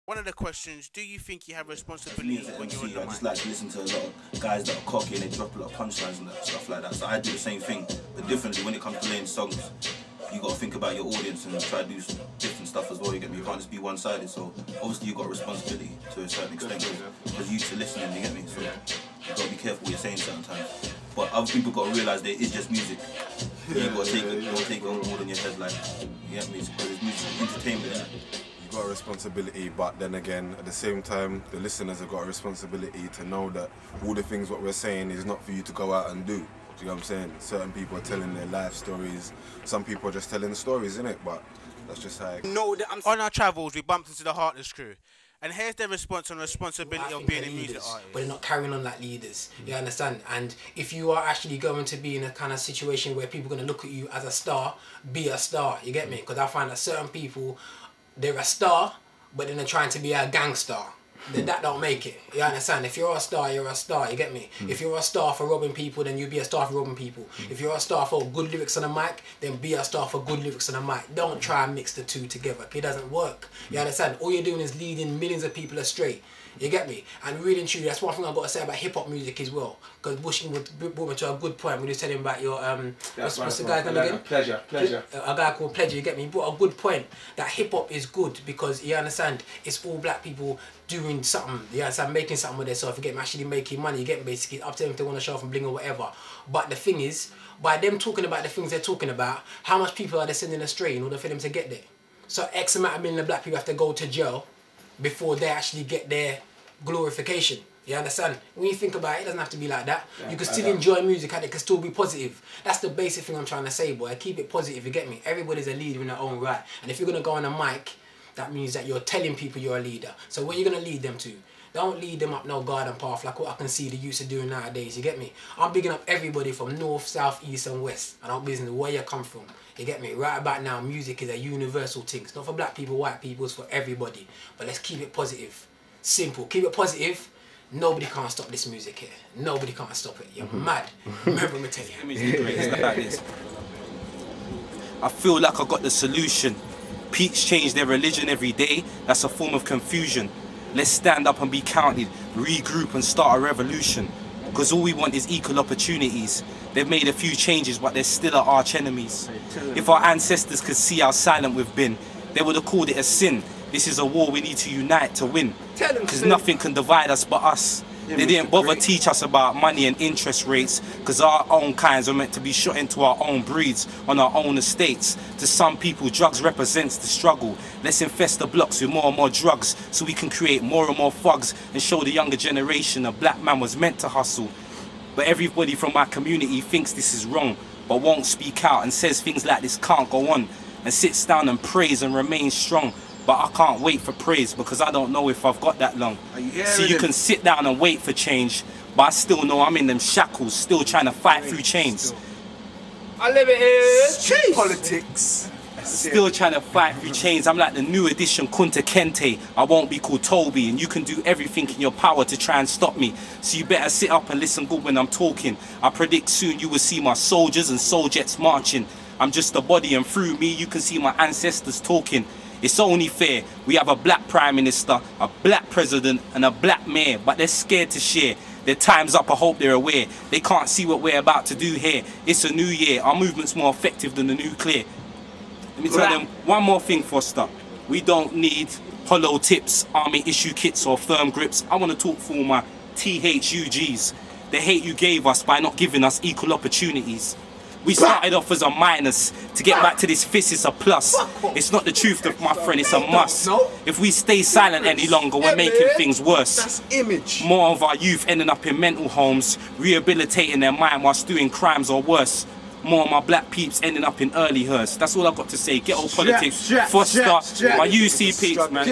One of the questions, do you think you have responsibility when you're on the I mic? just like to listen to a lot of guys that are cocky and they drop a lot of punchlines and that, stuff like that. So I do the same thing, but differently when it comes to laying songs. You got to think about your audience and try to do some different stuff as well, you get me? You can't just be one-sided, so obviously you've got a responsibility to a certain extent because you to listening, you get me? So you've got to be careful what you're saying sometimes. But other people got to realise that it's just music. You've got to take it on board in your head, like, you get me? Because it's music, entertainment. You've got a responsibility, but then again, at the same time, the listeners have got a responsibility to know that all the things what we're saying is not for you to go out and do. Do you know what I'm saying? Certain people are telling their life stories, some people are just telling stories, innit? But that's just how On our travels, we bumped into the Heartless crew. And here's their response on the responsibility of being a music artist. But they're not carrying on like leaders, you understand? And if you are actually going to be in a kind of situation where people are going to look at you as a star, be a star, you get me? Because I find that certain people, they're a star, but then they're trying to be a gangster. Then that don't make it, you understand? If you're a star, you're a star, you get me? If you're a star for robbing people, then you be a star for robbing people. If you're a star for good lyrics on the mic, then be a star for good lyrics on the mic. Don't try and mix the two together, it doesn't work, you understand? All you're doing is leading millions of people astray, you get me? And really and truly, that's one thing I've got to say about hip-hop music as well, because Bush brought me to a good point when he was telling about your, what's the guy's name again? Pleasure. A guy called Pleasure, you get me? He brought a good point, that hip-hop is good because, you understand, it's all black people doing something, you understand, making something with themselves, you get me, actually making money, you get me, basically, up to them if they want to show off and bling or whatever. But the thing is, by them talking about the things they're talking about, how much people are they sending astray in order for them to get there? So X amount of million of black people have to go to jail before they actually get their glorification. You understand? When you think about it, it doesn't have to be like that. Yeah, you can still enjoy music and it can still be positive. That's the basic thing I'm trying to say, boy. Keep it positive, you get me? Everybody's a leader in their own right. And if you're going to go on a mic, that means that you're telling people you're a leader. So where are you going to lead them to? Don't lead them up no garden path like what I can see the youths are doing nowadays, you get me? I'm bigging up everybody from north, south, east and west. And I'm business where you come from, you get me? Right about now, music is a universal thing. It's not for black people, white people, it's for everybody. But let's keep it positive. Simple. Keep it positive. Nobody can't stop this music here. Nobody can't stop it. You're mad. Remember me tell you. It's like this. I feel like I got the solution. Peaks change their religion every day. That's a form of confusion. Let's stand up and be counted, regroup and start a revolution. Because all we want is equal opportunities. They've made a few changes, but they're still our arch enemies. If our ancestors could see how silent we've been, they would have called it a sin. This is a war we need to unite to win. Because nothing can divide us but us. They didn't bother teach us about money and interest rates, because our own kinds are meant to be shot into our own breeds on our own estates. To some people, drugs represents the struggle. Let's infest the blocks with more and more drugs so we can create more and more thugs and show the younger generation a black man was meant to hustle. But everybody from my community thinks this is wrong, but won't speak out and says things like this can't go on, and sits down and prays and remains strong. But I can't wait for praise because I don't know if I've got that long. So you can sit down and wait for change, but I still know I'm in them shackles, still trying to fight through chains. I live it here. Politics. Still trying to fight through chains. I'm like the new edition Kunta Kente. I won't be called Toby, and you can do everything in your power to try and stop me. So you better sit up and listen good when I'm talking. I predict soon you will see my soldiers and soldiers marching. I'm just a body, and through me you can see my ancestors talking. It's only fair. We have a black prime minister, a black president and a black mayor, but they're scared to share. Their time's up, I hope they're aware. They can't see what we're about to do here. It's a new year. Our movement's more effective than the nuclear. Let me tell them one more thing, Foster. We don't need hollow tips, army issue kits or firm grips. I want to talk for my THUGs. The hate you gave us by not giving us equal opportunities. We started off as a minus. To get back to this fist is a plus. It's not the truth, my friend, it's a must. If we stay silent any longer, we're making things worse. That's image. More of our youth ending up in mental homes, rehabilitating their mind whilst doing crimes or worse. More of my black peeps ending up in early hearse. That's all I've got to say. Ghetto politics, Foster, my UC peeps, man.